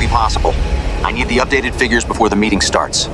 be possible. I need the updated figures before the meeting starts.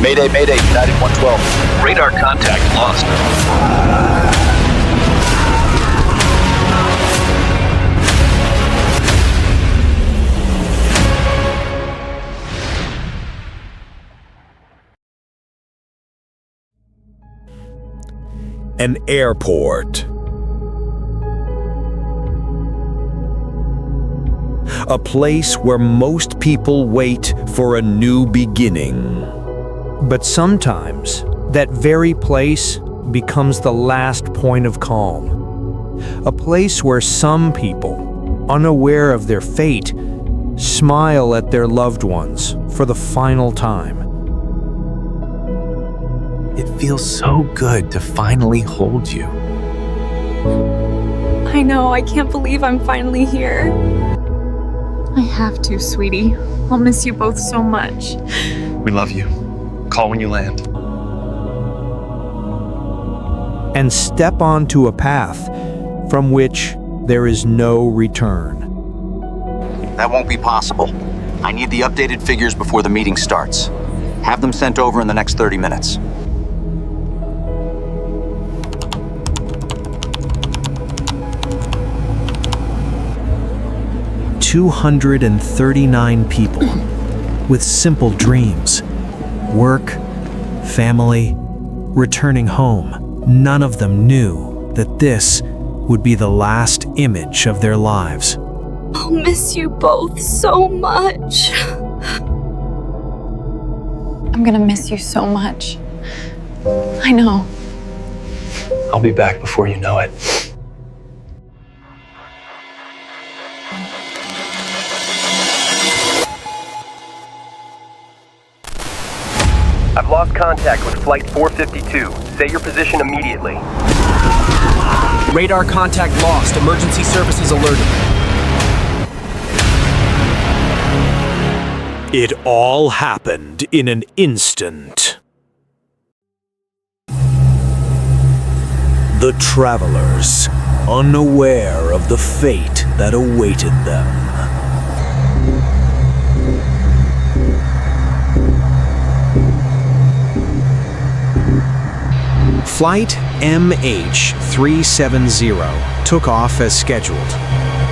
Mayday, Mayday, United 112. Radar contact lost. An airport. A place where most people wait for a new beginning. But sometimes, that very place becomes the last point of calm. A place where some people, unaware of their fate, smile at their loved ones for the final time. It feels so good to finally hold you. I know, I can't believe I'm finally here. I have to, sweetie. I'll miss you both so much. We love you. Call when you land. And step onto a path from which there is no return. That won't be possible. I need the updated figures before the meeting starts. Have them sent over in the next 30 minutes. $239 people with simple dreams. Work, family, returning home. None of them knew that this would be the last image of their lives. I'll miss you both so much. I'm gonna miss you so much. I know. I'll be back before you know it. I've lost contact with Flight 452. Say your position immediately. Radar contact lost. Emergency services alerted. It all happened in an instant. The travelers, unaware of the fate that awaited them. Flight MH370 took off as scheduled.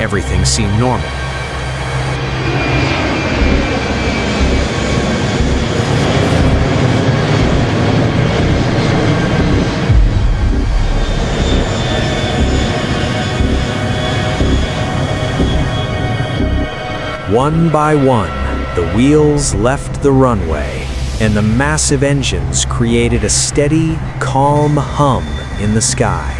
Everything seemed normal. One by one, the wheels left the runway, and the massive engines created a steady, calm hum in the sky.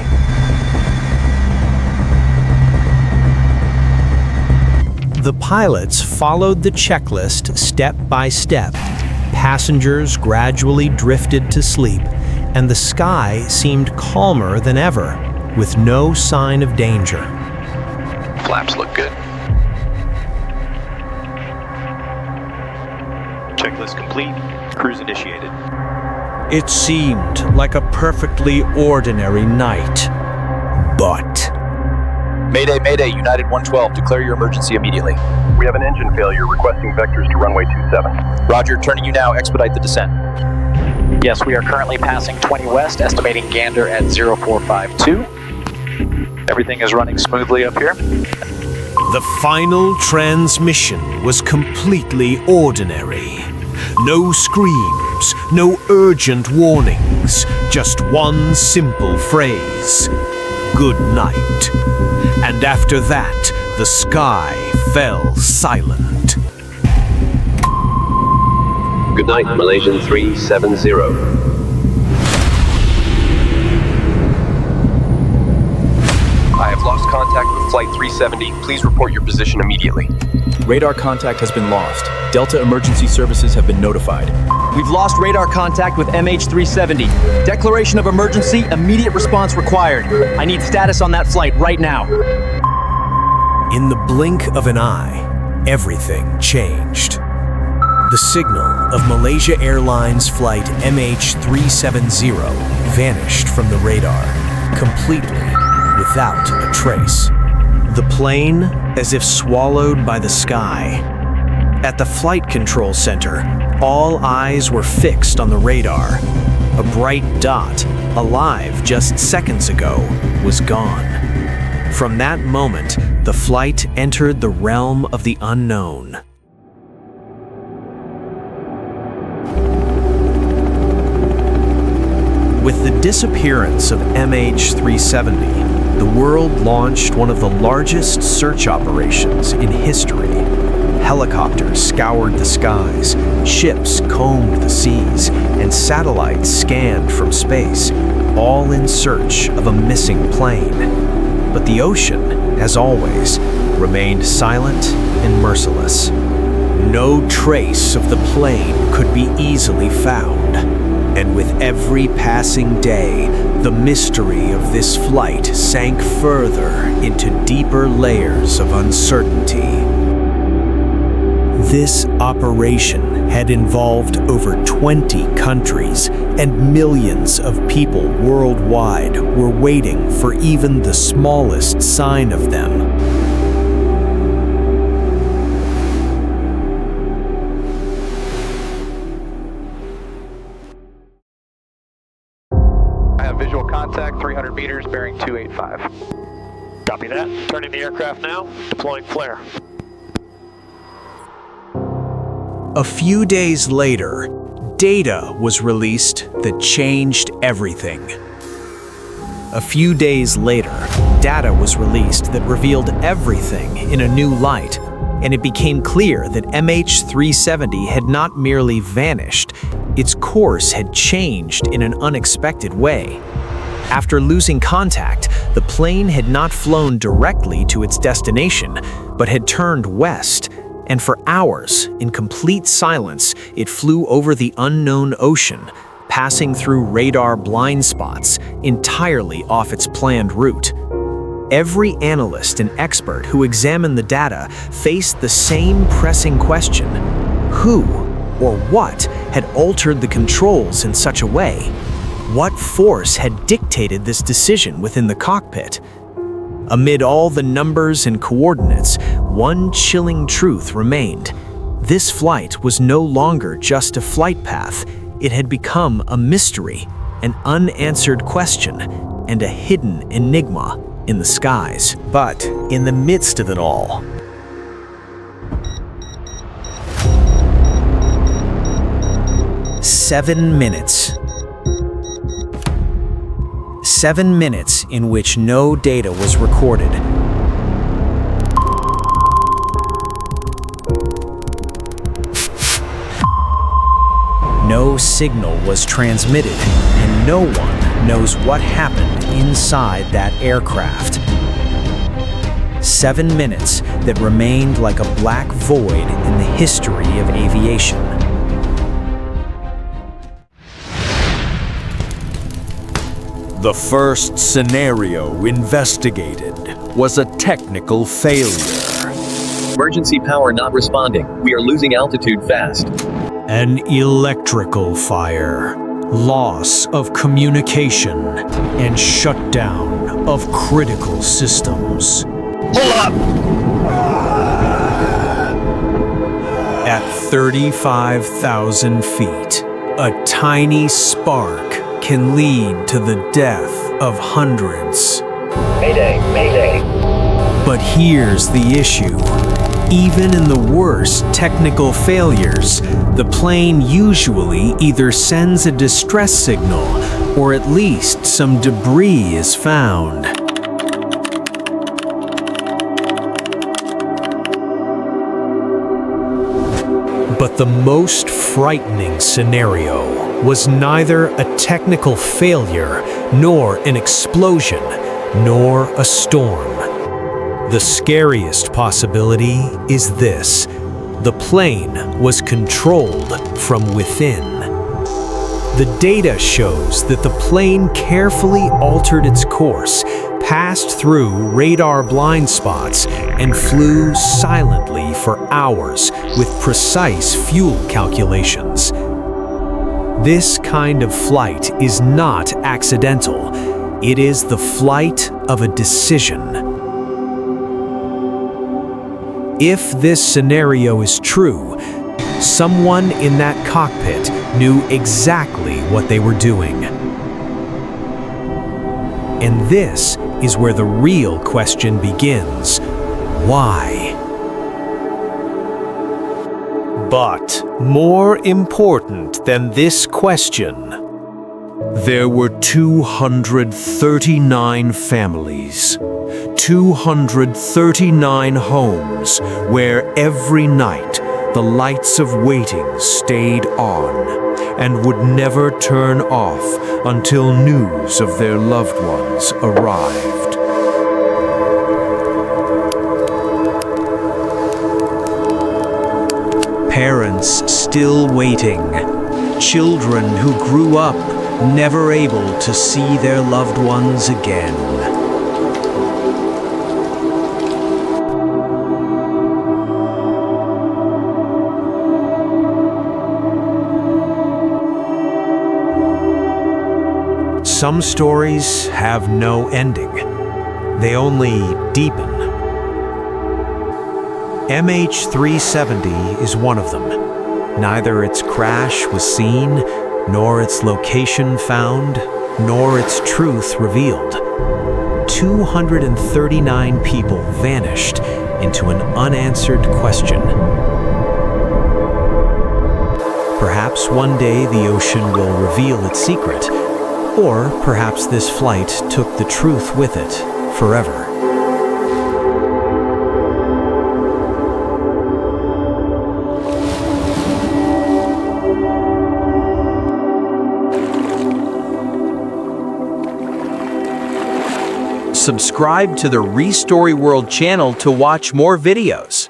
The pilots followed the checklist step by step. Passengers gradually drifted to sleep, and the sky seemed calmer than ever, with no sign of danger. Flaps look good. Checklist complete. Cruise initiated. It seemed like a perfectly ordinary night, but... Mayday, Mayday, United 112. Declare your emergency immediately. We have an engine failure requesting vectors to runway 27. Roger, turning you now. Expedite the descent. Yes, we are currently passing 20 west, estimating gander at 0452. Everything is running smoothly up here. The final transmission was completely ordinary. No screams, no urgent warnings, just one simple phrase: good night. And after that, the sky fell silent. Good night, Malaysian 370. I have lost contact with Flight 370. Please report your position immediately. Radar contact has been lost. Delta Emergency Services have been notified. We've lost radar contact with MH370. Declaration of emergency, immediate response required. I need status on that flight right now. In the blink of an eye, everything changed. The signal of Malaysia Airlines Flight MH370 vanished from the radar, completely without a trace. The plane as if swallowed by the sky. At the flight control center, all eyes were fixed on the radar. A bright dot, alive just seconds ago, was gone. From that moment, the flight entered the realm of the unknown. With the disappearance of MH370, the world launched one of the largest search operations in history. Helicopters scoured the skies, ships combed the seas, and satellites scanned from space, all in search of a missing plane. But the ocean, as always, remained silent and merciless. No trace of the plane could be easily found. And with every passing day, the mystery of this flight sank further into deeper layers of uncertainty. This operation had involved over 20 countries, and millions of people worldwide were waiting for even the smallest sign of them. I have visual contact, 300 meters, bearing 285. Copy that. Turning the aircraft now. Deploying flare. A few days later, data was released that changed everything. A few days later, data was released that revealed everything in a new light, and it became clear that MH370 had not merely vanished, its course had changed in an unexpected way. After losing contact, the plane had not flown directly to its destination, but had turned west, and for hours, in complete silence, it flew over the unknown ocean, passing through radar blind spots, entirely off its planned route. Every analyst and expert who examined the data faced the same pressing question: who or what had altered the controls in such a way? What force had dictated this decision within the cockpit? Amid all the numbers and coordinates, one chilling truth remained. This flight was no longer just a flight path. It had become a mystery, an unanswered question, and a hidden enigma in the skies. But in the midst of it all, "7 minutes. 7 minutes in which no data was recorded. No signal was transmitted, and no one knows what happened inside that aircraft. 7 minutes that remained like a black void in the history of aviation. The first scenario investigated was a technical failure. Emergency power not responding. We are losing altitude fast. An electrical fire, loss of communication, and shutdown of critical systems. Pull up! At 35,000 feet, a tiny spark can lead to the death of hundreds. Mayday, mayday. But here's the issue. Even in the worst technical failures, the plane usually either sends a distress signal or at least some debris is found. But the most frightening scenario was neither a technical failure, nor an explosion, nor a storm. The scariest possibility is this: the plane was controlled from within. The data shows that the plane carefully altered its course, passed through radar blind spots, and flew silently for hours with precise fuel calculations. This kind of flight is not accidental. It is the flight of a decision. If this scenario is true, someone in that cockpit knew exactly what they were doing. And this is where the real question begins. Why? But more important than this question, there were 239 families, 239 homes where every night the lights of waiting stayed on and would never turn off until news of their loved ones arrived. Parents still waiting, children who grew up never able to see their loved ones again. Some stories have no ending. They only deepen. MH370 is one of them. Neither its crash was seen, nor its location found, nor its truth revealed. 239 people vanished into an unanswered question. Perhaps one day the ocean will reveal its secret, or perhaps this flight took the truth with it forever. Subscribe to the Restory World channel to watch more videos.